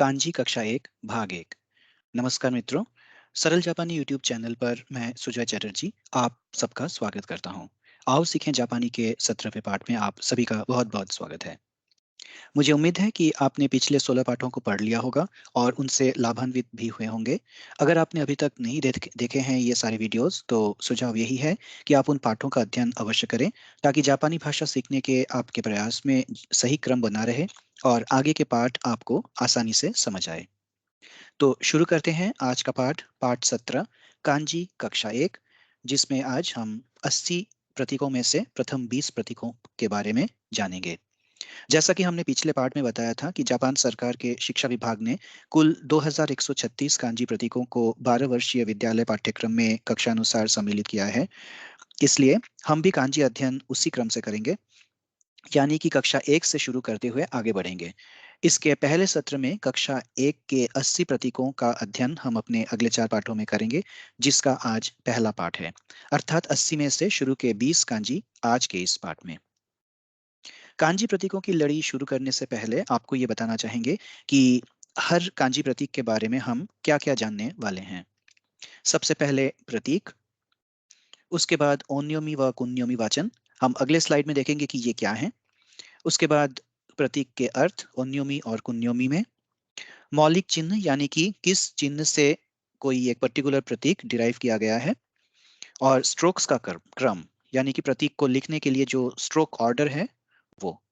कांजी कक्षा 1 भाग 1। नमस्कार मित्रों, सरल जापानी यूट्यूब चैनल पर मैं सुजय चैटर्जी आप सबका स्वागत करता हूं। आओ सीखें जापानी के 17वें पाठ में आप सभी का बहुत बहुत स्वागत है। मुझे उम्मीद है कि आपने पिछले 16 पाठों को पढ़ लिया होगा और उनसे लाभान्वित भी हुए होंगे। अगर आपने अभी तक नहीं देखे हैं ये सारे वीडियोस तो सुझाव यही है कि आप उन पाठों का अध्ययन अवश्य करें ताकि जापानी भाषा सीखने के आपके प्रयास में सही क्रम बना रहे और आगे के पाठ आपको आसानी से समझ आए। तो शुरू करते हैं आज का पाठ, पाठ 17, कांजी कक्षा 1, जिसमें आज हम 80 प्रतीकों में से प्रथम 20 प्रतीकों के बारे में जानेंगे। जैसा कि हमने पिछले पाठ में बताया था कि जापान सरकार के शिक्षा विभाग ने कुल 2136 कांजी प्रतीकों को 12 वर्षीय विद्यालय पाठ्यक्रम में कक्षानुसार सम्मिलित किया है। इसलिए हम भी कांजी अध्ययन उसी क्रम से करेंगे, यानी कि कक्षा 1 से शुरू करते हुए आगे बढ़ेंगे। इसके पहले सत्र में कक्षा 1 के 80 प्रतीकों का अध्ययन हम अपने अगले 4 पाठों में करेंगे, जिसका आज पहला पाठ है। अर्थात 80 में से शुरू के 20 कांजी आज के इस पाठ में। कांजी प्रतीकों की लड़ी शुरू करने से पहले आपको ये बताना चाहेंगे कि हर कांजी प्रतीक के बारे में हम क्या-क्या जानने वाले हैं। सबसे पहले प्रतीक, उसके बाद ओन्योमी व कुन्योमी वाचन। हम अगले स्लाइड में देखेंगे कि ये क्या है। उसके बाद प्रतीक के अर्थ ओन्योमी और कुन्योमी में। मौलिक चिन्ह, यानी कि किस चिन्ह से कोई एक पर्टिकुलर प्रतीक डिराइव किया गया है। और स्ट्रोक्स का क्रम, यानी कि प्रतीक को लिखने के लिए जो स्ट्रोक ऑर्डर है वो।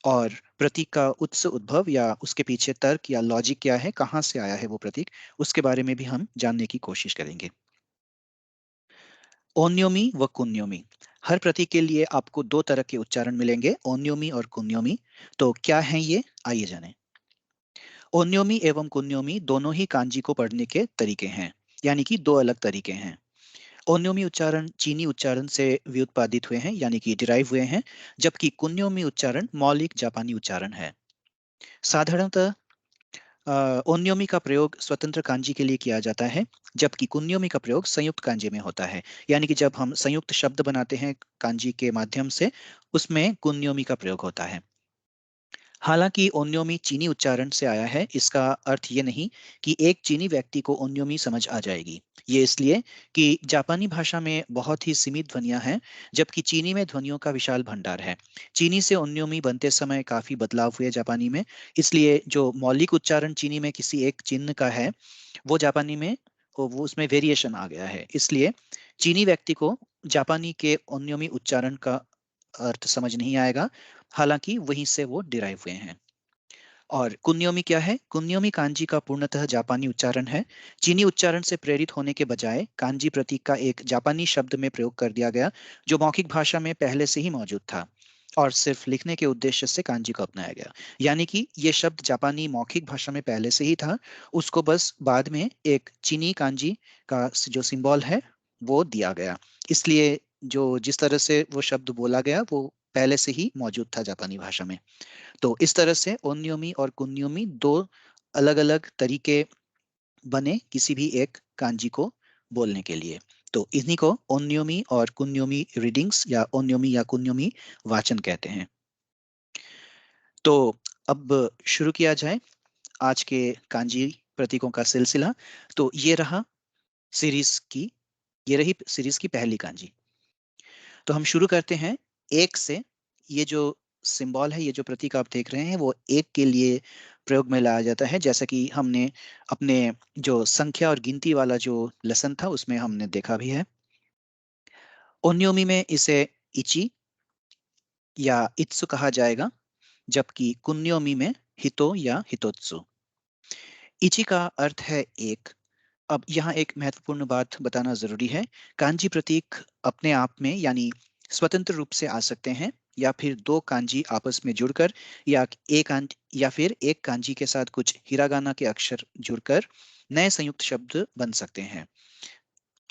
और प्रतीक का उत्स उद्भव या उसके पीछे तर्क या लॉजिक क्या है, कहाँ से आया है वो प्रतीक, उसके बारे में भी हम जानने की कोशिश करेंगे। ओन्योमी व कुन्योमी, हर प्रतीक के लिए आपको दो तरह के उच्चारण मिलेंगे, ओन्योमी और कुन्योमी। तो क्या है ये, आइए जानें। ओन्योमी एवं कुन्योमी दोनों ही कांजी को पढ़ने के तरीके हैं, यानी कि दो अलग तरीके हैं। ओन्योमी उच्चारण चीनी उच्चारण से व्युत्पादित हुए हैं, यानी कि डिराइव हुए हैं, जबकि कुन्योमी उच्चारण मौलिक जापानी उच्चारण है। साधारणतः ओन्योमी का प्रयोग स्वतंत्र कांजी के लिए किया जाता है, जबकि कुन्योमी का प्रयोग संयुक्त कांजी में होता है, यानी कि जब हम संयुक्त शब्द बनाते हैं कांजी के माध्यम से, उसमें कुन्योमी का प्रयोग होता है। हालांकि ओन्योमी चीनी उच्चारण से आया है, इसका अर्थ ये नहीं कि एक चीनी व्यक्ति को ओन्योमी समझ आ जाएगी। ये इसलिए कि जापानी भाषा में बहुत ही सीमित ध्वनियां हैं, जबकि चीनी में ध्वनियों का विशाल भंडार है। चीनी से ओन्योमी बनते समय काफी बदलाव हुए जापानी में, इसलिए जो मौलिक उच्चारण चीनी में किसी एक चिन्ह का है, वो जापानी में वो उसमें वेरिएशन आ गया है। इसलिए चीनी व्यक्ति को जापानी के ओन्योमी उच्चारण का अर्थ समझ नहीं आएगा, हालांकि वहीं से वो डिराइव हुए हैं। और कुन्योमी क्या है? कुन्योमी कांजी का पूर्णतः जापानी उच्चारण है। चीनी उच्चारण से प्रेरित होने के बजाय कांजी प्रतीक का एक जापानी शब्द में प्रयोग कर दिया गया, जो मौखिक भाषा में पहले से ही मौजूद था और सिर्फ लिखने के उद्देश्य से कांजी को अपनाया गया। यानी कि ये शब्द जापानी मौखिक भाषा में पहले से ही था, उसको बस बाद में एक चीनी कांजी का जो सिंबल है वो दिया गया। इसलिए जो जिस तरह से वो शब्द बोला गया वो पहले से ही मौजूद था जापानी भाषा में। तो इस तरह से ओन्योमी और कुन्योमी दो अलग अलग तरीके बने किसी भी एक कांजी को बोलने के लिए। तो इन्हीं को ओन्योमी और कुन्योमी रीडिंग्स या ओन्योमी या कुन्योमी वाचन कहते हैं। तो अब शुरू किया जाए आज के कांजी प्रतीकों का सिलसिला। तो ये रही सीरीज की पहली कांजी। तो हम शुरू करते हैं एक से। ये जो सिंबल है, ये जो प्रतीक आप देख रहे हैं, वो एक के लिए प्रयोग में लाया जाता है, जैसा कि हमने अपने जो संख्या और गिनती वाला जो लेसन था उसमें हमने देखा भी है। ओन्योमी में इसे इची या इत्सु कहा जाएगा, जबकि कुन्योमी में हितो या हितोत्सु। इची का अर्थ है एक। अब यहाँ एक महत्वपूर्ण बात बताना जरूरी है। कांजी प्रतीक अपने आप में यानी स्वतंत्र रूप से आ सकते हैं, या फिर दो कांजी आपस में जुड़कर, या फिर एक कांजी के साथ कुछ हिरागाना के अक्षर जुड़कर नए संयुक्त शब्द बन सकते हैं।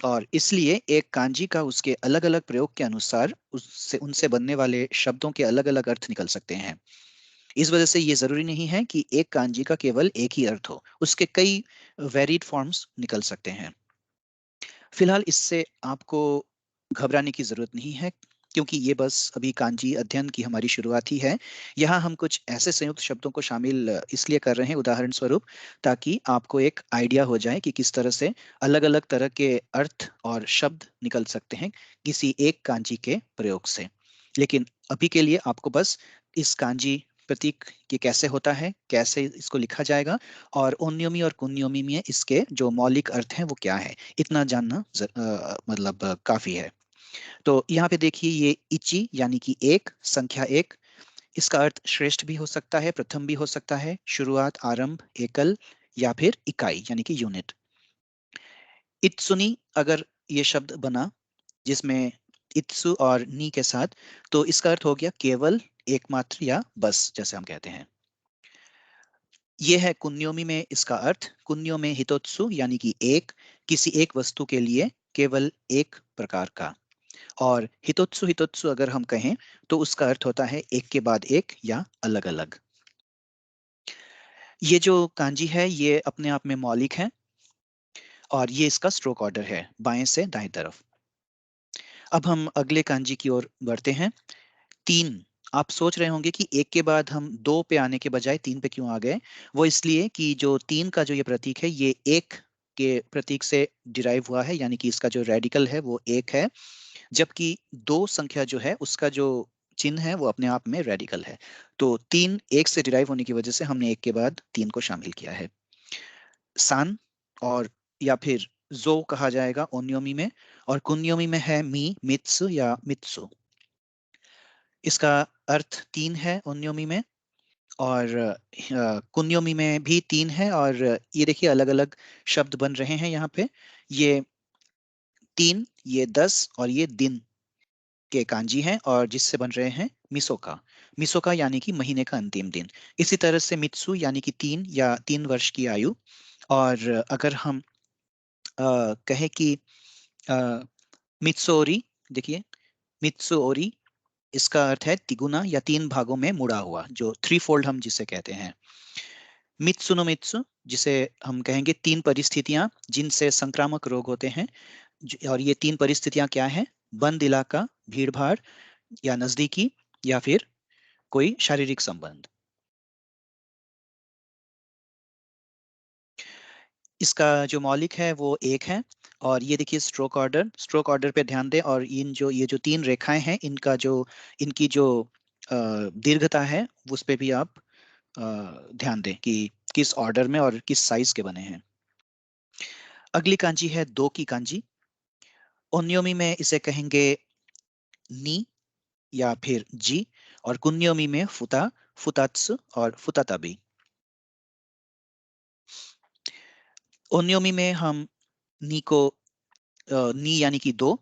और इसलिए एक कांजी का उसके अलग अलग प्रयोग के अनुसार उससे उनसे बनने वाले शब्दों के अलग अलग अर्थ निकल सकते हैं। इस वजह से ये जरूरी नहीं है कि एक कांजी का केवल एक ही अर्थ हो, उसके कई वेरिड फॉर्म्स निकल सकते हैं। फिलहाल इससे आपको घबराने की जरूरत नहीं है, क्योंकि ये बस अभी कांजी अध्ययन की हमारी शुरुआत ही है। यहाँ हम कुछ ऐसे संयुक्त शब्दों को शामिल इसलिए कर रहे हैं उदाहरण स्वरूप, ताकि आपको एक आइडिया हो जाए कि किस तरह से अलग अलग तरह के अर्थ और शब्द निकल सकते हैं किसी एक कांजी के प्रयोग से। लेकिन अभी के लिए आपको बस इस कांजी प्रतीक ये कैसे होता है, कैसे इसको लिखा जाएगा, और ओन्योमी और कुन्योमी में इसके जो मौलिक अर्थ हैं वो क्या है, इतना जानना मतलब काफी है। तो यहाँ पे देखिए, ये इची यानी कि एक, संख्या एक, इसका अर्थ श्रेष्ठ भी हो सकता है, प्रथम भी हो सकता है, शुरुआत, आरंभ, एकल, या फिर इकाई यानी कि यूनिट। इत्सुनी अगर ये शब्द बना जिसमें इत्सु और नी के साथ, तो इसका अर्थ हो गया केवल, एकमात्र, या बस, जैसे हम कहते हैं। ये है कुन्योमी में इसका अर्थ। कुन्यो में हितोत्सु यानी कि एक, किसी एक वस्तु के लिए केवल एक प्रकार का। और हितोत्सु हितोत्सु अगर हम कहें तो उसका अर्थ होता है एक के बाद एक या अलग अलग। ये जो कांजी है ये अपने आप में मौलिक है, और ये इसका स्ट्रोक ऑर्डर है बाएं से दाएं तरफ। अब हम अगले कांजी की ओर बढ़ते हैं। तीन। आप सोच रहे होंगे कि एक के बाद हम दो पे आने के बजाय तीन पे क्यों आ गए। वो इसलिए कि जो तीन का जो ये प्रतीक है ये एक के प्रतीक से डिराइव हुआ है, यानी कि इसका जो रेडिकल है वो एक है, जबकि दो संख्या जो है उसका जो चिन्ह है वो अपने आप में रेडिकल है। तो तीन एक से डिराइव होने की वजह से हमने एक के बाद तीन को शामिल किया है। सान, और या फिर जो कहा जाएगा ओन्योमी में, और कुन्योमी में है मी, मित्सु या मित्सु। इसका अर्थ तीन है ओन्योमी में, और कुन्योमी में भी तीन है। और ये देखिए अलग अलग शब्द बन रहे हैं यहाँ पे। ये तीन, ये 10 और ये दिन के कांजी हैं, और जिससे बन रहे हैं मिसोका। मिसोका यानी कि महीने का अंतिम दिन। इसी तरह से मित्सु यानी कि तीन या 3 वर्ष की आयु। और अगर हम कहें कि अ, मित्सोरी, देखिए मित्सुओरी, इसका अर्थ है तिगुना या तीन भागों में मुड़ा हुआ, जो थ्री फोल्ड हम जिसे कहते हैं। मित्सुनो मित्सु, जिसे हम कहेंगे तीन परिस्थितियां जिनसे संक्रामक रोग होते हैं। और ये तीन परिस्थितियां क्या हैं? बंद इलाका, भीड़ भाड़, या नजदीकी, या फिर कोई शारीरिक संबंध। इसका जो मौलिक है वो एक है। और ये देखिए स्ट्रोक ऑर्डर, स्ट्रोक ऑर्डर पे ध्यान दें, और इन जो ये जो तीन रेखाएं हैं इनका जो इनकी जो दीर्घता है उस पे भी आप अ, ध्यान दें कि किस ऑर्डर में और किस साइज के बने हैं। अगली कांजी है दो की कांजी। ओन्योमी में इसे कहेंगे नी या फिर जी, और कुन्योमी में फुता, फुतात्सु और फुताताबी। ओन्योमी में हम नी को नी यानी कि दो,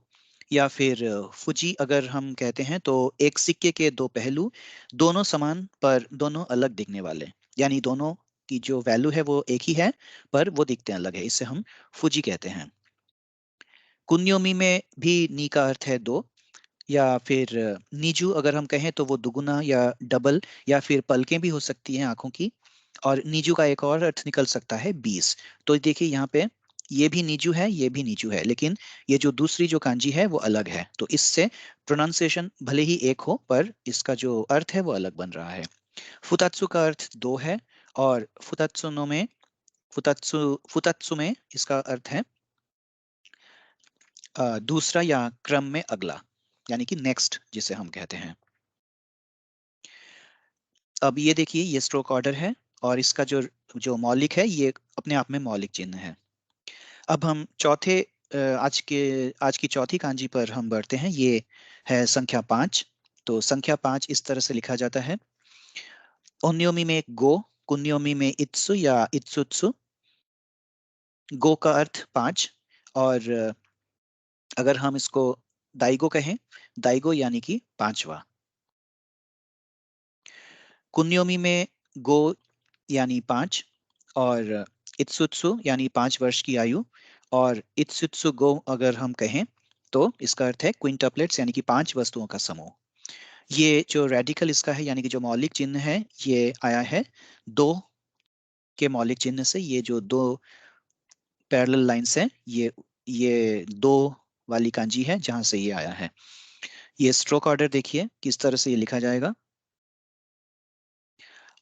या फिर फुजी अगर हम कहते हैं तो एक सिक्के के दो पहलू, दोनों समान पर दोनों अलग दिखने वाले, यानी दोनों की जो वैल्यू है वो एक ही है पर वो दिखते अलग है, इसे हम फुजी कहते हैं। कुन्योमी में भी नी का अर्थ है दो, या फिर नीजू अगर हम कहें तो वो दुगुना या डबल, या फिर पलकें भी हो सकती हैं आंखों की। और नीजू का एक और अर्थ निकल सकता है 20। तो देखिए यहाँ पे ये भी नीजू है, ये भी नीजू है, लेकिन ये जो दूसरी जो कांजी है वो अलग है, तो इससे प्रोनाउंसिएशन भले ही एक हो पर इसका जो अर्थ है वो अलग बन रहा है। फुतात्सु का अर्थ दो है, और फुतात्सुनो में फुतात्सु में इसका अर्थ है दूसरा या क्रम में अगला, यानी कि नेक्स्ट जिसे हम कहते हैं। अब ये देखिए ये स्ट्रोक ऑर्डर है, और इसका जो जो मौलिक है ये अपने आप में मौलिक चिन्ह है। अब हम चौथे आज की चौथी कांजी पर हम बढ़ते हैं। ये है संख्या पाँच। तो संख्या पाँच इस तरह से लिखा जाता है। ओन्योमी में गो, कुन्योमी में इत्सु या इत्सुत्सु। गो का अर्थ पाँच, और अगर हम इसको दाइगो कहें, दाइगो यानी कि पांचवा। कुन्योमी में गो यानी पाँच, और इत्सुत्सु यानी 5 वर्ष की आयु। और इत्सुत्सु गो अगर हम कहें तो इसका अर्थ है क्विंटपलेट्स, यानी कि पांच वस्तुओं का समूह। ये जो रेडिकल इसका है यानी कि जो मौलिक चिन्ह है ये आया है दो के मौलिक चिन्ह से। ये जो दो पैरेलल लाइंस हैं ये दो वाली कांजी है जहां से ये आया है। ये स्ट्रोक ऑर्डर देखिए किस तरह से ये लिखा जाएगा।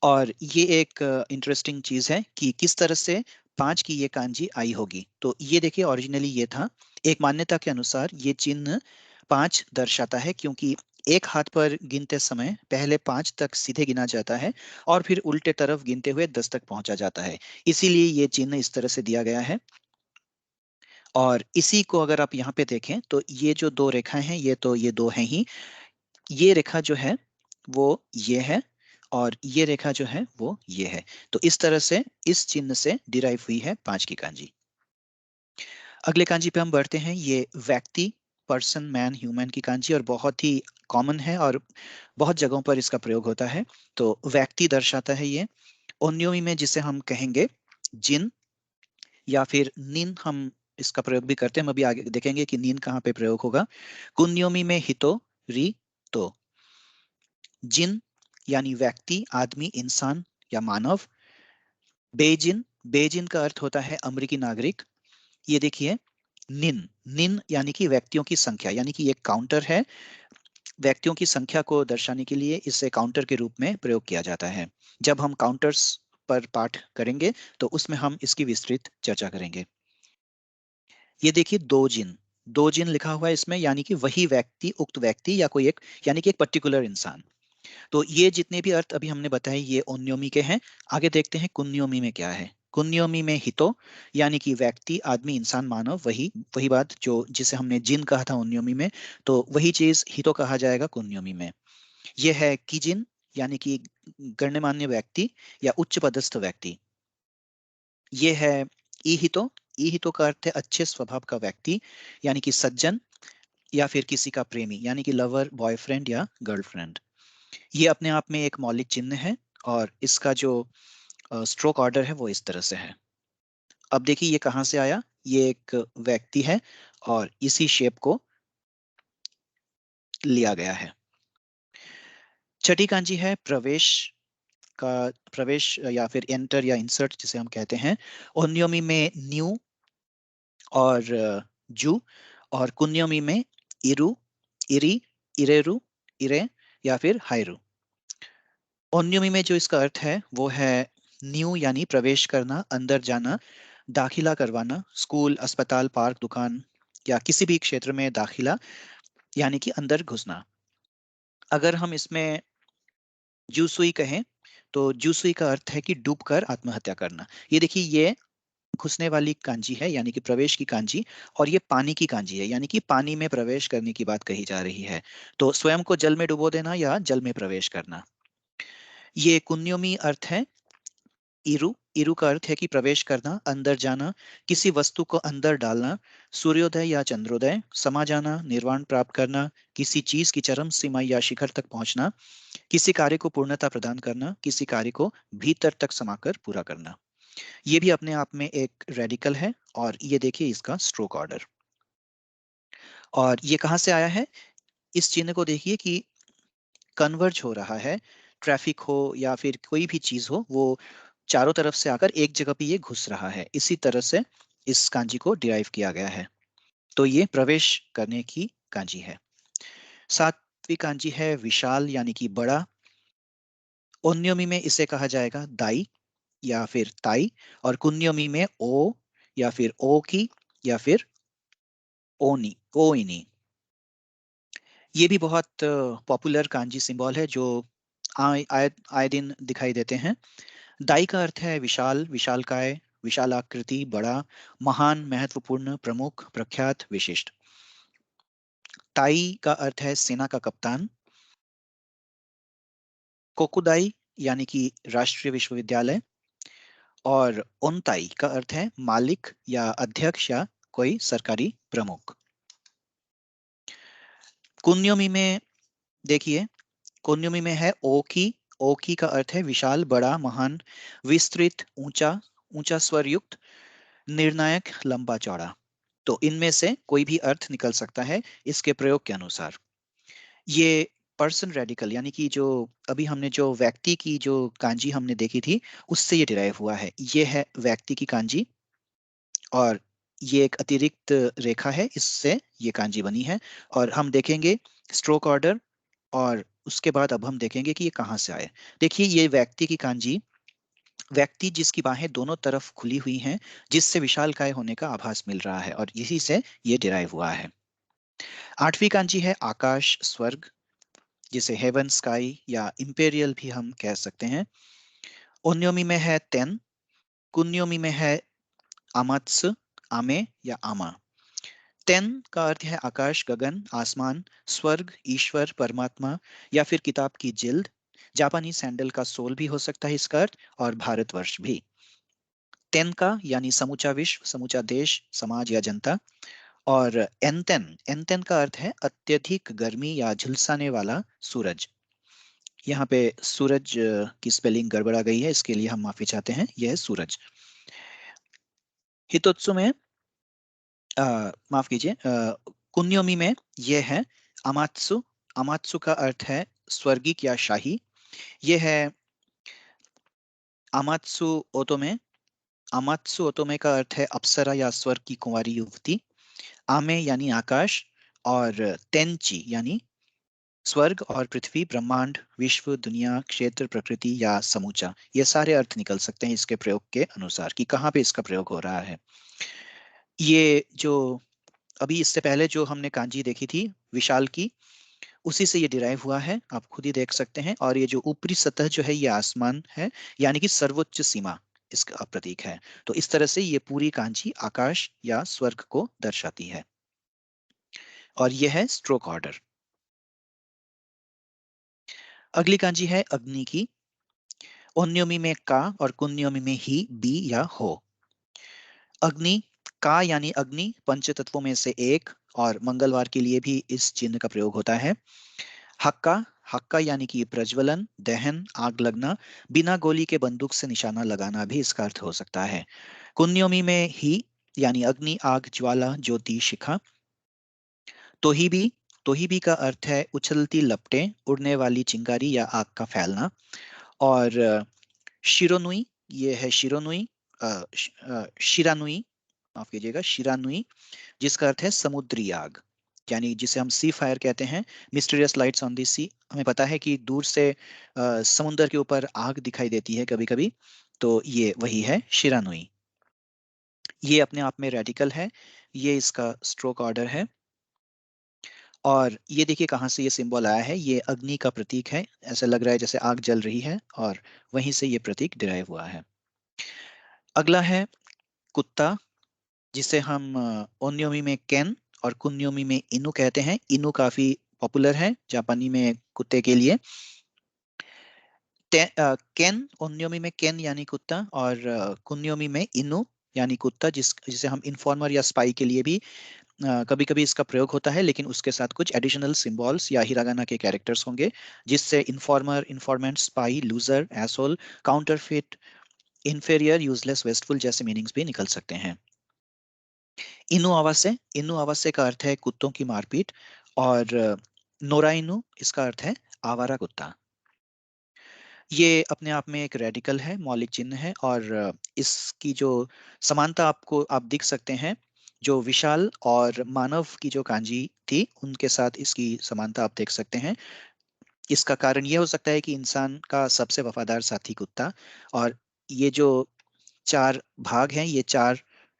और ये एक इंटरेस्टिंग चीज है कि किस तरह से 5 की ये कांजी आई होगी। तो ये देखिए ओरिजिनली ये था, एक मान्यता के अनुसार ये चिन्ह 5 दर्शाता है, क्योंकि एक हाथ पर गिनते समय पहले 5 तक सीधे गिना जाता है और फिर उल्टे तरफ गिनते हुए 10 तक पहुंचा जाता है। इसीलिए ये चिन्ह इस तरह से दिया गया है। और इसी को अगर आप यहाँ पे देखें तो ये जो दो रेखाएं हैं, ये तो ये दो हैं ही। ये रेखा जो है वो ये है, और ये रेखा जो है वो ये है। तो इस तरह से इस चिन्ह से डिराइव हुई है 5 की कांजी। अगले कांजी पे हम बढ़ते हैं। ये व्यक्ति, पर्सन, मैन, ह्यूमन की कांजी, और बहुत ही कॉमन है और बहुत जगहों पर इसका प्रयोग होता है। तो व्यक्ति दर्शाता है ये। ओन्योमी में जिसे हम कहेंगे जिन या फिर निन, हम इसका प्रयोग भी करते हैं। हम अभी आगे देखेंगे कि निन कहाँ पे प्रयोग होगा। कुन्योमी में हितो, री, तो। जिन यानी व्यक्ति, आदमी, इंसान या मानव। बेजिन, बेजिन का अर्थ होता है अमेरिकी नागरिक। ये देखिए निन, निन यानी कि व्यक्तियों की संख्या, यानी कि एक काउंटर है। व्यक्तियों की संख्या को दर्शाने के लिए इसे काउंटर के रूप में प्रयोग किया जाता है। जब हम काउंटर्स पर पाठ करेंगे तो उसमें हम इसकी विस्तृत चर्चा करेंगे। ये देखिए दो जिन, दो जिन लिखा हुआ है इसमें, यानी कि वही व्यक्ति, उक्त व्यक्ति या कोई एक, यानी कि एक पर्टिकुलर इंसान। तो ये जितने भी अर्थ अभी हमने बताए ये ओन्योमी के हैं। आगे देखते हैं कुन्योमी में क्या है। कुन्योमी में हितो यानी कि व्यक्ति, आदमी, इंसान, मानव, वही वही बात जो जिसे हमने जिन कहा था ओन्योमी में, तो वही चीज हितो कहा जाएगा कुन्योमी में। यह है किजिन यानी कि गण्यमान्य व्यक्ति या उच्च पदस्थ व्यक्ति। ये है ईहितो, ईहितो का अर्थ है अच्छे स्वभाव का व्यक्ति, यानी कि सज्जन, या फिर किसी का प्रेमी, यानी कि लवर, बॉयफ्रेंड या गर्लफ्रेंड। ये अपने आप में एक मौलिक चिन्ह है, और इसका जो स्ट्रोक ऑर्डर है वो इस तरह से है। अब देखिए ये कहाँ से आया। ये एक व्यक्ति है और इसी शेप को लिया गया है। छठी कांजी है प्रवेश का, प्रवेश या फिर एंटर या इंसर्ट जिसे हम कहते हैं। ओन्योमी में न्यू और जू, और कुन्योमी में इरु, इरी, इरेरु, इरे या फिर हाइरु। ओन्योमी में जो इसका अर्थ है वो है न्यू यानी प्रवेश करना, अंदर जाना, दाखिला करवाना। स्कूल, अस्पताल, पार्क, दुकान या किसी भी क्षेत्र में दाखिला यानी कि अंदर घुसना। अगर हम इसमें जूसुई कहें तो जूसुई का अर्थ है कि डूबकर आत्महत्या करना। ये देखिए ये घुसने वाली कांजी है, यानी कि प्रवेश की कांजी। और ये पानी की कांजी है, यानी कि पानी में प्रवेश करने की बात कही जा रही है। तो स्वयं को जल में डुबो देना या जल में प्रवेश करना। ये कुन्योमी अर्थ है इरु, इरु का अर्थ है कि प्रवेश करना, अंदर जाना, किसी वस्तु को अंदर डालना, सूर्योदय या चंद्रोदय, समा जाना, निर्वाण प्राप्त करना, किसी चीज की चरम सीमा या शिखर तक पहुंचना, किसी कार्य को पूर्णता प्रदान करना, किसी कार्य को भीतर तक समाकर पूरा करना। ये भी अपने आप में एक रेडिकल है। और ये देखिए इसका स्ट्रोक ऑर्डर। और ये कहाँ से आया है। इस चिन्ह को देखिए कि कन्वर्ज हो रहा है। ट्रैफिक हो या फिर कोई भी चीज हो, वो चारों तरफ से आकर एक जगह पे ये घुस रहा है। इसी तरह से इस कांजी को डिराइव किया गया है। तो ये प्रवेश करने की कांजी है। सातवीं कांजी है विशाल यानी कि बड़ा। ओन्योमी में इसे कहा जाएगा दाई या फिर ताई, और कुन्योमी में ओ या फिर ओ की या फिर ओनी, ओइनी। ये भी बहुत पॉपुलर कांजी सिंबल है जो आए आए आए दिन दिखाई देते हैं। दाई का अर्थ है विशाल, विशालकाय, विशालाकृति, बड़ा, महान, महत्वपूर्ण, प्रमुख, प्रख्यात, विशिष्ट। ताई का अर्थ है सेना का कप्तान। कोकुदाई यानी कि राष्ट्रीय विश्वविद्यालय। और ओनताई का अर्थ है मालिक या अध्यक्ष या कोई सरकारी प्रमुख। कुन्योमी में देखिए, कुन्योमी में है ओकी। ओकी का अर्थ है विशाल, बड़ा, महान, विस्तृत, ऊंचा, ऊंचा स्वर युक्त, निर्णायक, लंबा चौड़ा। तो इनमें से कोई भी अर्थ निकल सकता है इसके प्रयोग के अनुसार। ये पर्सन रेडिकल यानी कि जो अभी हमने जो व्यक्ति की जो कांजी हमने देखी थी उससे ये डिराइव हुआ है। ये है व्यक्ति की कांजी, और ये एक अतिरिक्त रेखा है, इससे ये कांजी बनी है। और हम देखेंगे स्ट्रोक ऑर्डर, और उसके बाद अब हम देखेंगे कि ये कहाँ से आए। देखिए ये व्यक्ति की कांजी, व्यक्ति जिसकी बाहें दोनों तरफ खुली हुई हैं, जिससे विशालकाय होने का आभास मिल रहा है, और इसी से ये डिराइव हुआ है। आठवीं कांजी है आकाश स्वर्ग, जिसे हेवन स्काई या इंपेरियल भी हम कह सकते हैं। ओन्योमी में है तेन, कुन्योमी में है आमात्स, आमे या आमा। तेन का अर्थ है आकाश, गगन, आसमान, स्वर्ग, ईश्वर, परमात्मा, या फिर किताब की जिल्द। जापानी सैंडल का सोल भी हो सकता है इसका अर्थ, और भारतवर्ष भी। तेन का यानी समूचा विश्व, समूचा देश, समाज या जनता। और एनतेन, एनतेन का अर्थ है अत्यधिक गर्मी या झुलसाने वाला सूरज। यहाँ पे सूरज की स्पेलिंग गड़बड़ा गई है, इसके लिए हम माफी चाहते हैं, यह है सूरज। हितोत्सु में माफ कीजिए, कुन्योमी में यह है अमात्सु। अमात्सु का अर्थ है स्वर्गिक या शाही। यह है अमात्सु ओतोमे। अमात्सु ओतोमे का अर्थ है अप्सरा या स्वर्ग की कुंवारी युवती। आमे यानी आकाश, और तेंची यानी स्वर्ग और पृथ्वी, ब्रह्मांड, विश्व, दुनिया, क्षेत्र, प्रकृति या समूचा। ये सारे अर्थ निकल सकते हैं इसके प्रयोग के अनुसार कि कहाँ पे इसका प्रयोग हो रहा है। ये जो अभी इससे पहले जो हमने कांजी देखी थी विशाल की, उसी से ये डिराइव हुआ है, आप खुद ही देख सकते हैं। और ये जो ऊपरी सतह जो है ये आसमान है, यानी कि सर्वोच्च सीमा इसका प्रतीक है। तो इस तरह से ये पूरी कांजी आकाश या स्वर्ग को दर्शाती है। और यह है स्ट्रोक ऑर्डर। अगली कांजी है अग्नि की। ओन्योमी में का और कुन्योमी में ही, बी या हो। अग्नि, का यानी अग्नि, पंच तत्वों में से एक, और मंगलवार के लिए भी इस चिन्ह का प्रयोग होता है। हक्का, हक्का यानी कि प्रज्वलन, दहन, आग लगना, बिना गोली के बंदूक से निशाना लगाना भी इसका अर्थ हो सकता है। कुन्योमी में ही यानी अग्नि, आग, ज्वाला, ज्योति, शिखा। तोहिबी, तोहिबी का अर्थ है उछलती लपटें, उड़ने वाली चिंगारी या आग का फैलना। और शिरोनुई, ये है शिरोनुई, शिरानुई, माफ कीजिएगा, शिरानुई, जिसका अर्थ है समुद्री आग, यानी जिसे हम सी फायर कहते हैं, मिस्टीरियस लाइट्स ऑन दी सी। हमें पता है कि दूर से समुद्र के ऊपर आग दिखाई देती है कभी कभी, तो ये वही है शिरानुई। ये अपने आप में रेडिकल है, ये इसका स्ट्रोक ऑर्डर है। और ये देखिए कहाँ से ये सिंबल आया है, ये अग्नि का प्रतीक है, ऐसा लग रहा है जैसे आग जल रही है, और वहीं से ये प्रतीक डिराइव हुआ है। अगला है कुत्ता, जिसे हम ओन्योमी में केन और कुन्योमी में इनु कहते हैं। इनु काफी पॉपुलर है जापानी में कुत्ते के लिए। केन, ओन्योमी में केन यानी कुत्ता, और कुन्योमी में इनु यानी कुत्ता, जिसे हम इन्फॉर्मर या स्पाई के लिए भी कभी कभी इसका प्रयोग होता है, लेकिन उसके साथ कुछ एडिशनल सिंबल्स या हिरागाना के कैरेक्टर्स होंगे, जिससे informer, informant, spy, loser, asshole, counterfeit, inferior, useless, wasteful जैसे मीनिंग्स भी निकल सकते हैं। इनु आवासे, इनु आवासे का अर्थ है कुत्तों की मारपीट। और नोरा इनु, इसका अर्थ है आवारा कुत्ता। ये अपने आप में एक रेडिकल है, मौलिक चिन्ह है, और इसकी जो समानता आपको आप दिख सकते हैं, जो विशाल और मानव की जो कांजी थी उनके साथ इसकी समानता आप देख सकते हैं। इसका कारण ये हो सकता है कि इंसान का सबसे वफादार साथी कुत्ता, और ये जो चार भाग हैं, ये चार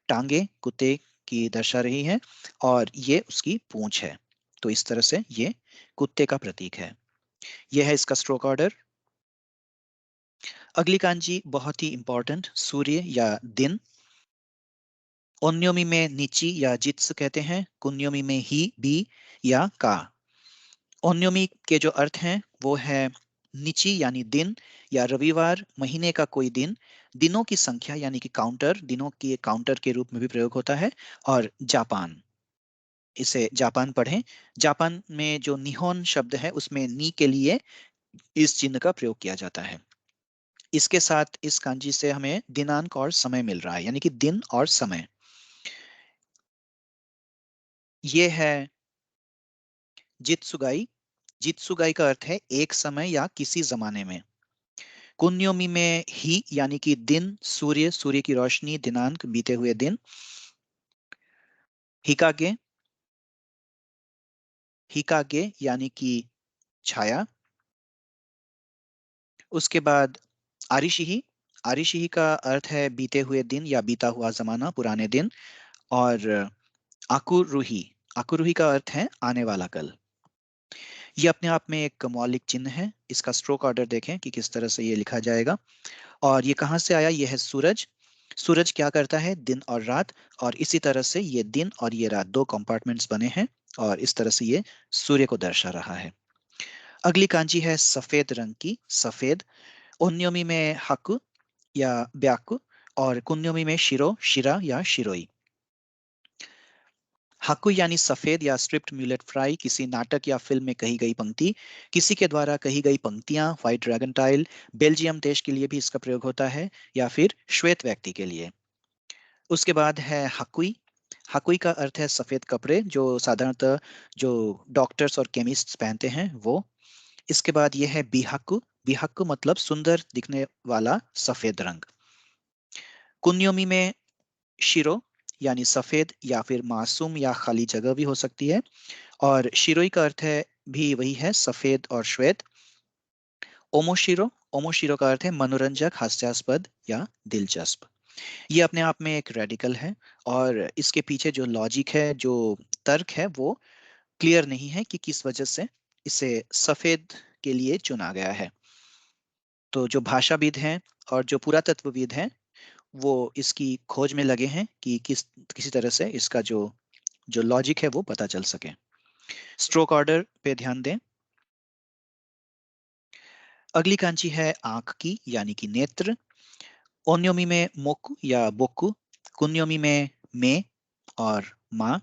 टांगे कुत्ते की दर्शा रही हैं, और ये उसकी पूंछ है। तो इस तरह से ये कुत्ते का प्रतीक है। यह है इसका स्ट्रोक ऑर्डर। अगली कांजी बहुत ही इंपॉर्टेंट, सूर्य या दिन। ओन्योमी में निची या जित्स कहते हैं, कुन्योमी में ही, बी या का। ओन्योमी के जो अर्थ हैं वो है निची यानी दिन, या रविवार, महीने का कोई दिन, दिनों की संख्या यानी कि काउंटर, दिनों की काउंटर के रूप में भी प्रयोग होता है। और जापान, इसे जापान पढ़ें। जापान में जो निहोन शब्द है उसमें नी के लिए इस चिन्ह का प्रयोग किया जाता है। इसके साथ इस कांजी से हमें दिनांक और समय मिल रहा है, यानी कि दिन और समय। ये है जित्सुगाई। जित्सुगाई का अर्थ है एक समय या किसी जमाने में। कुन्योमी में ही यानी कि दिन, सूर्य, सूर्य की रोशनी, दिनांक, बीते हुए दिन। हिकागे, हिकागे यानी कि छाया। उसके बाद आरिशिही, आरिशिही का अर्थ है बीते हुए दिन या बीता हुआ जमाना, पुराने दिन। और आकुरुही, आकुरुही का अर्थ है आने वाला कल। ये अपने आप में एक मौलिक चिन्ह है। इसका स्ट्रोक ऑर्डर देखें कि किस तरह से ये लिखा जाएगा। और ये कहाँ से आया? ये है सूरज। सूरज क्या करता है? दिन और रात। और इसी तरह से ये दिन और ये रात, दो कंपार्टमेंट्स बने हैं, और इस तरह से ये सूर्य को दर्शा रहा है। अगली कांजी है सफेद रंग की, सफेद। ओन्योमी में हकु या ब्याकु, और कुन्योमी में शिरो, शिरा या शिरोई। हाकु यानी सफेद या स्ट्रिप्ड म्यूलेट फ्राई, किसी नाटक या फिल्म में कही गई पंक्ति, किसी के द्वारा कही गई पंक्तियां। व्हाइट ड्रैगन टाइल, बेल्जियम देश के लिए भी इसका प्रयोग होता है, या फिर श्वेत व्यक्ति के लिए। उसके बाद है हकुई। हकुई का अर्थ है सफेद कपड़े, जो साधारणतः जो डॉक्टर्स और केमिस्ट्स पहनते हैं वो। इसके बाद यह है बिहाकु। बिहाकु मतलब सुंदर दिखने वाला सफेद रंग। कुन्योमी में शिरो यानी सफेद या फिर मासूम या खाली जगह भी हो सकती है। और शिरोई का अर्थ है भी वही है, सफेद और श्वेत। ओमोशिरो, ओमोशिरो का अर्थ है मनोरंजक, हास्यास्पद या दिलचस्प। ये अपने आप में एक रेडिकल है, और इसके पीछे जो लॉजिक है, जो तर्क है, वो क्लियर नहीं है कि किस वजह से इसे सफेद के लिए चुना गया है। तो जो भाषाविद हैं और जो पुरातत्वविद हैं, वो इसकी खोज में लगे हैं कि किसी तरह से इसका जो जो लॉजिक है वो पता चल सके। स्ट्रोक ऑर्डर पे ध्यान दें। अगली कांची है आंख की यानी कि नेत्र। ओन्योमी में मोकु या बोकु, कुन्योमी में और मा।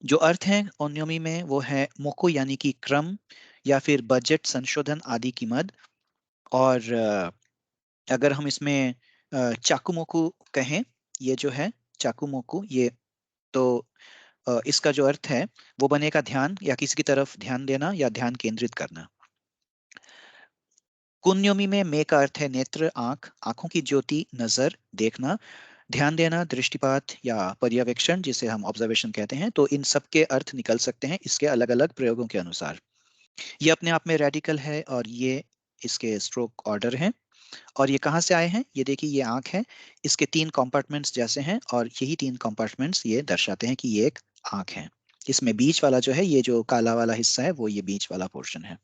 जो अर्थ है ओन्योमी में वो है मोकु यानी कि क्रम या फिर बजट, संशोधन आदि की मद। और अगर हम इसमें चाकुमोकु कहें, ये जो है चाकुमोकु, ये तो इसका जो अर्थ है वो बनेगा ध्यान, या किसी की तरफ ध्यान देना या ध्यान केंद्रित करना। कुन्योमी में मे का अर्थ है नेत्र, आंख, आंखों की ज्योति, नजर, देखना, ध्यान देना, दृष्टिपात या पर्यवेक्षण, जिसे हम ऑब्जर्वेशन कहते हैं। तो इन सब के अर्थ निकल सकते हैं इसके अलग अलग प्रयोगों के अनुसार। ये अपने आप में रेडिकल है, और ये इसके स्ट्रोक ऑर्डर हैं। और ये कहाँ से आए हैं? ये देखिए, ये आंख है, इसके तीन कंपार्टमेंट्स जैसे हैं, और यही तीन कंपार्टमेंट्स ये दर्शाते हैं कि ये एक आंख है। इसमें बीच वाला जो है, ये जो काला वाला हिस्सा है, वो ये बीच वाला पोर्शन है।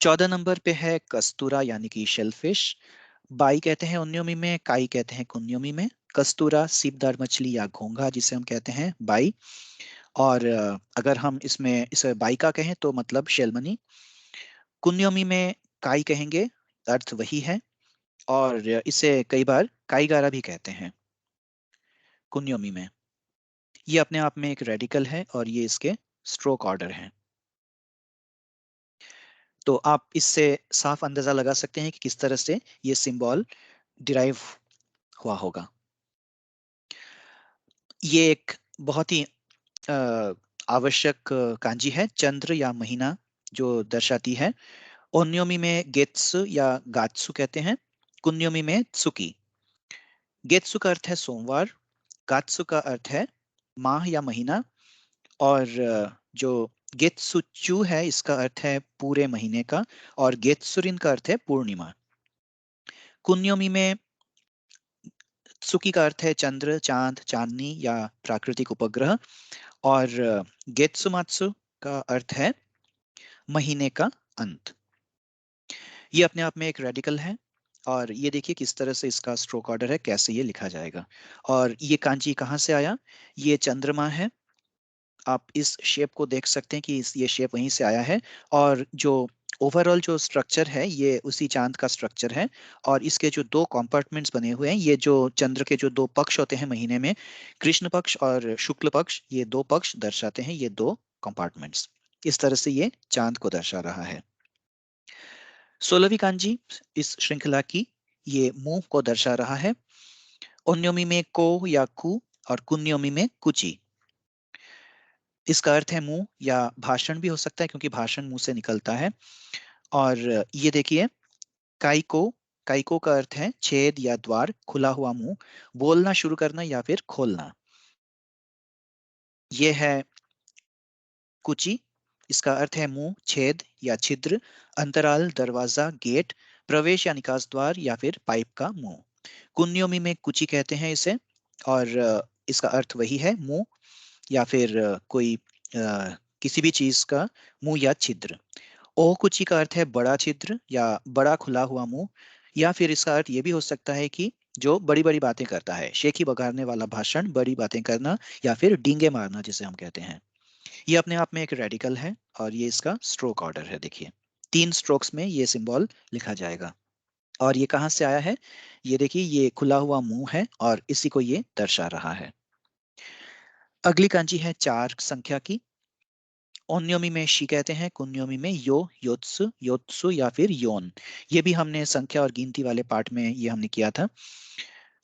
14 नंबर पे है कस्तूरा यानी कि शेलफिश। बाई कहते हैं उन्योमी में, काई कहते हैं कुन्योमी में। कस्तूरा सीपदार मछली या घोंघा, जिसे हम कहते हैं बाई। और अगर हम इसमें इसे बाई का कहें तो मतलब शेलमनी। कुन्योमी में काई कहेंगे, अर्थ वही है। और इसे कई बार काईगारा भी कहते हैं कुन्योमी में। ये अपने आप में एक रेडिकल है, और ये इसके स्ट्रोक ऑर्डर हैं। तो आप इससे साफ अंदाजा लगा सकते हैं कि किस तरह से ये सिंबल डिराइव हुआ होगा। ये एक बहुत ही आवश्यक कांजी है, चंद्र या महीना जो दर्शाती है। ओन्योमी में गेत्सु या गात्सु कहते हैं, कुन्योमी में त्सुकी। गेत्सु का अर्थ है सोमवार, गात्सु का अर्थ है माह या महीना। और जो गेत्सुचु है, इसका अर्थ है पूरे महीने का। और गेत्सुरिन का अर्थ है पूर्णिमा। कुन्योमी में त्सुकी का अर्थ है चंद्र, चांद, चांदनी या प्राकृतिक उपग्रह। और गेत्सुमात्सु का अर्थ है महीने का अंत। ये अपने आप में एक रेडिकल है, और ये देखिए किस तरह से इसका स्ट्रोक ऑर्डर है, कैसे ये लिखा जाएगा। और ये कांजी कहाँ से आया? ये चंद्रमा है। आप इस शेप को देख सकते हैं कि ये शेप वहीं से आया है। और जो ओवरऑल जो स्ट्रक्चर है, ये उसी चांद का स्ट्रक्चर है। और इसके जो दो कंपार्टमेंट्स बने हुए हैं, ये जो चंद्र के जो दो पक्ष होते हैं महीने में, कृष्ण पक्ष और शुक्ल पक्ष, ये दो पक्ष दर्शाते हैं ये दो कंपार्टमेंट्स। इस तरह से ये चांद को दर्शा रहा है। 16वीं कांजी इस श्रृंखला की, ये मुंह को दर्शा रहा है। ओन्योमी में को या कु, और कुन्योमी में कुची। इसका अर्थ है मुंह, या भाषण भी हो सकता है क्योंकि भाषण मुंह से निकलता है। और ये देखिए, काइको, काइको का अर्थ है छेद या द्वार, खुला हुआ मुंह, बोलना शुरू करना या फिर खोलना। ये है कुची, इसका अर्थ है मुंह, छेद या छिद्र, अंतराल, दरवाजा, गेट, प्रवेश या निकास द्वार या फिर पाइप का मुंह। कुन्योमी में कुची कहते हैं इसे, और इसका अर्थ वही है, मुंह या फिर किसी भी चीज का मुंह या छिद्र। ओकुची का अर्थ है बड़ा छिद्र या बड़ा खुला हुआ मुंह, या फिर इसका अर्थ ये भी हो सकता है कि जो बड़ी बड़ी बातें करता है, शेखी बघाड़ने वाला भाषण, बड़ी बातें करना, या फिर डींगे मारना जिसे हम कहते हैं। ये अपने आप में एक रेडिकल है और ये इसका स्ट्रोक ऑर्डर है। देखिए 3 स्ट्रोक्स में ये सिंबल लिखा जाएगा। और ये कहाँ से आया है? ये देखिए, ये खुला हुआ मुंह है और इसी को ये दर्शा रहा है। अगली कांजी है 4 संख्या की। ओन्योमी में शी कहते हैं, कुन्योमी में यो, योत्सु, योत्सु या फिर योन। ये भी हमने संख्या और गिनती वाले पार्ट में ये हमने किया था।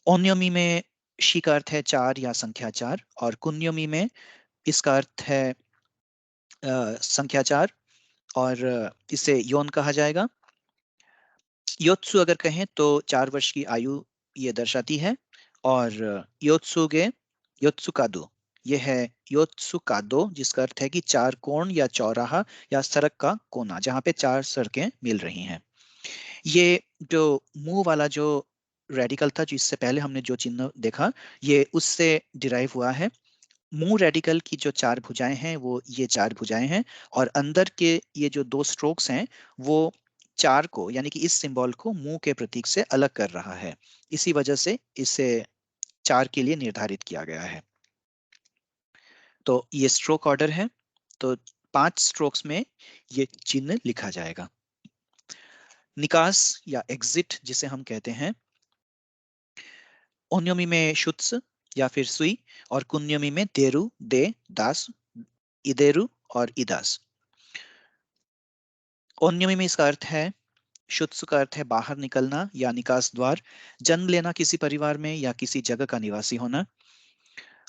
ओन्योमी में शी का अर्थ है 4 या संख्या 4, और कुन्योमी में इसका अर्थ है संख्या 4, और इसे योन कहा जाएगा। योत्सु अगर कहें तो 4 वर्ष की आयु ये दर्शाती है। और योत्सुगे, योत्सुकादो, ये है योत्सुकादो, जिसका अर्थ है कि 4 कोण या चौराहा या सड़क का कोना, जहाँ पे 4 सड़कें मिल रही हैं। ये जो मुंह वाला जो रेडिकल था, जिससे पहले हमने जो चिन्ह देखा, ये उससे डिराइव हुआ है। मुंह रेडिकल की जो 4 भुजाएं हैं वो ये 4 भुजाएं हैं, और अंदर के ये जो 2 स्ट्रोक्स हैं वो 4 को, यानी कि इस सिंबल को मुंह के प्रतीक से अलग कर रहा है। इसी वजह से इसे 4 के लिए निर्धारित किया गया है। तो ये स्ट्रोक ऑर्डर है। तो 5 स्ट्रोक्स में ये चिन्ह लिखा जाएगा। निकास या एग्जिट जिसे हम कहते हैं, ओन्योमी में शुत्स या फिर सुई, और कुन्योमी में देरु, दे, दास, इदेरु और इदास। ओन्योमी में इसका अर्थ है, शुत्सु का अर्थ है बाहर निकलना या निकास द्वार, जन्म लेना, किसी परिवार में या किसी जगह का निवासी होना।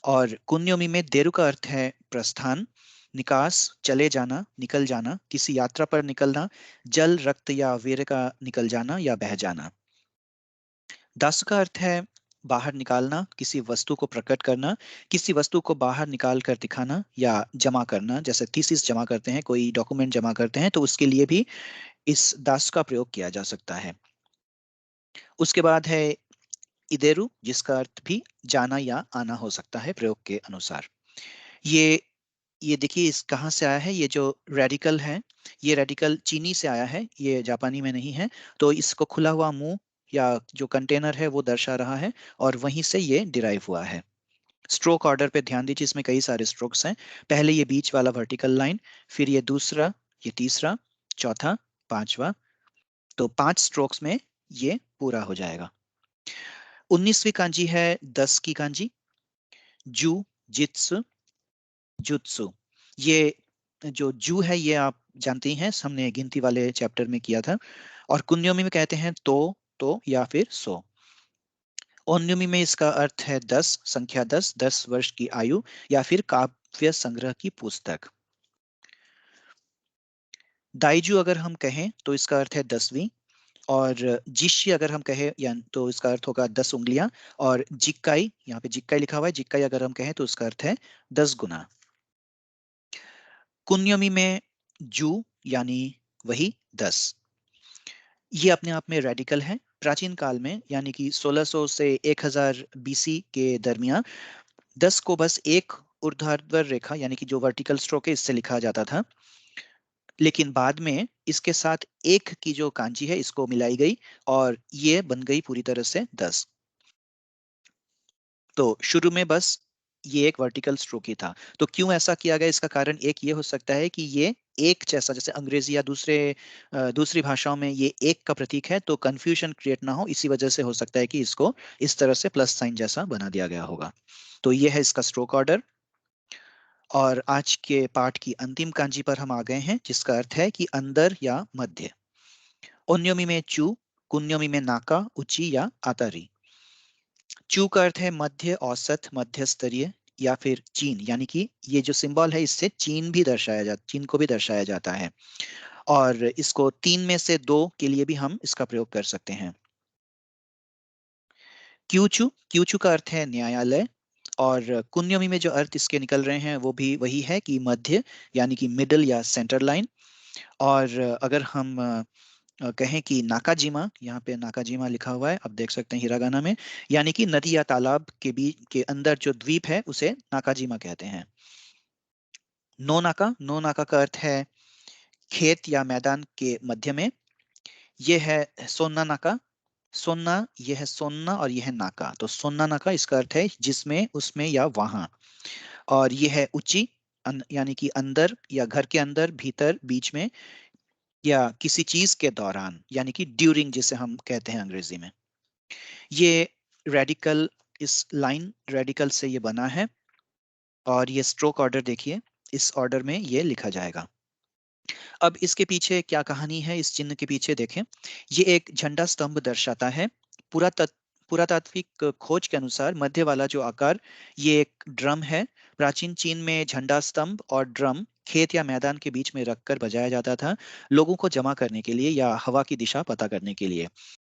और कुन्योमी में देरु का अर्थ है प्रस्थान, निकास, चले जाना, निकल जाना, किसी यात्रा पर निकलना, जल, रक्त या वीर्य का निकल जाना या बह जाना। दासु का अर्थ है बाहर निकालना, किसी वस्तु को प्रकट करना, किसी वस्तु को बाहर निकाल कर दिखाना या जमा करना। जैसे थीसिस जमा करते हैं, कोई डॉक्यूमेंट जमा करते हैं, तो उसके लिए भी इस दास का प्रयोग किया जा सकता है। उसके बाद है इदेरु, जिसका अर्थ भी जाना या आना हो सकता है प्रयोग के अनुसार। ये ये देखिए, इस कहाँ से आया है? ये जो रेडिकल है, ये रेडिकल चीनी से आया है, ये जापानी में नहीं है। तो इसको खुला हुआ मुंह या जो कंटेनर है वो दर्शा रहा है, और वहीं से ये डिराइव हुआ है। स्ट्रोक ऑर्डर पे ध्यान दीजिए, इसमें कई सारे स्ट्रोक्स हैं। पहले ये बीच वाला वर्टिकल लाइन, फिर ये दूसरा, ये तीसरा, चौथा, पांचवा। तो 5 स्ट्रोक्स में ये पूरा हो जाएगा। 19वीं कांजी है 10 की कांजी, जू, जित्सु, जुत्सु। ये जो जू है ये आप जानते ही हैं, हमने गिनती वाले चैप्टर में किया था। और कुन्योमी में कहते हैं तो या फिर सो। ओन्योमी में इसका अर्थ है 10, संख्या 10, 10 वर्ष की आयु या फिर काव्य संग्रह की पुस्तक। दाइजू अगर हम कहें तो इसका अर्थ है 10वीं। और जिशी अगर हम कहें या तो इसका अर्थ होगा 10 उंगलियां। और जिक्काई, यहाँ पे जिक्काई लिखा हुआ है, जिक्काई अगर हम कहें तो उसका अर्थ है 10 गुना। कुन्योमी में जू यानी वही 10, ये अपने आप में रेडिकल है। प्राचीन काल में यानी कि 1600 से 1000 बीसी के दरमियान 10 को बस एक ऊर्ध्वाधर रेखा यानी कि जो वर्टिकल स्ट्रोक है इससे लिखा जाता था। लेकिन बाद में इसके साथ एक की जो कांजी है इसको मिलाई गई, और ये बन गई पूरी तरह से 10। तो शुरू में बस ये एक वर्टिकल स्ट्रोक ही था। तो क्यों ऐसा किया गया? इसका कारण एक ये हो सकता है कि ये एक जैसा, जैसे अंग्रेजी या दूसरी भाषाओं में ये एक का प्रतीक है, तो कंफ्यूजन क्रिएट ना हो, इसी वजह से हो सकता है कि इसको इस तरह से प्लस साइन जैसा बना दिया गया होगा। तो ये है इसका स्ट्रोक ऑर्डर। और आज के पाठ की अंतिम कांजी पर हम आ गए हैं, जिसका अर्थ है कि अंदर या मध्य। ओन्योमी में चू, कुन्योमी में नाका, उची या आतारी। चू का अर्थ है मध्य, औसत, मध्य स्तरीय या फिर चीन, यानी कि ये जो सिंबल है इससे चीन को भी दर्शाया जाता है। और इसको 3 में से 2 के लिए भी हम इसका प्रयोग कर सकते हैं। क्यूचू, क्यूचू का अर्थ है न्यायालय। और कुन्योमी में जो अर्थ इसके निकल रहे हैं वो भी वही है कि मध्य, यानी कि मिडल या सेंटर लाइन। और अगर हम कहें कि नाकाजिमा, यहाँ पे नाकाजिमा लिखा हुआ है, आप देख सकते हैं हिरागाना में, यानी कि नदी या तालाब के बीच के अंदर जो द्वीप है उसे नाकाजिमा कहते हैं। नो नाका का अर्थ है खेत या मैदान के मध्य में। ये है सोन्ना नाका। सोन्ना, ये है सोन्ना और ये है नाका, तो सोन्ना नाका इसका अर्थ है जिसमें, उसमें या वहां। और ये है उची, यानी कि अंदर या घर के अंदर, भीतर, बीच में, या किसी चीज के दौरान, यानी कि ड्यूरिंग जिसे हम कहते हैं अंग्रेजी में। ये रेडिकल, इस लाइन रेडिकल से ये बना है। और ये स्ट्रोक ऑर्डर देखिए, इस ऑर्डर में ये लिखा जाएगा। अब इसके पीछे क्या कहानी है, इस चिन्ह के पीछे देखें। ये एक झंडा स्तंभ दर्शाता है। पुरातात्विक खोज के अनुसार मध्य वाला जो आकार, ये एक ड्रम है। प्राचीन चीन में झंडा स्तंभ और ड्रम खेत या मैदान के बीच में रखकर बजाया जाता था, लोगों को जमा करने के लिए या हवा की दिशा पता करने के लिए।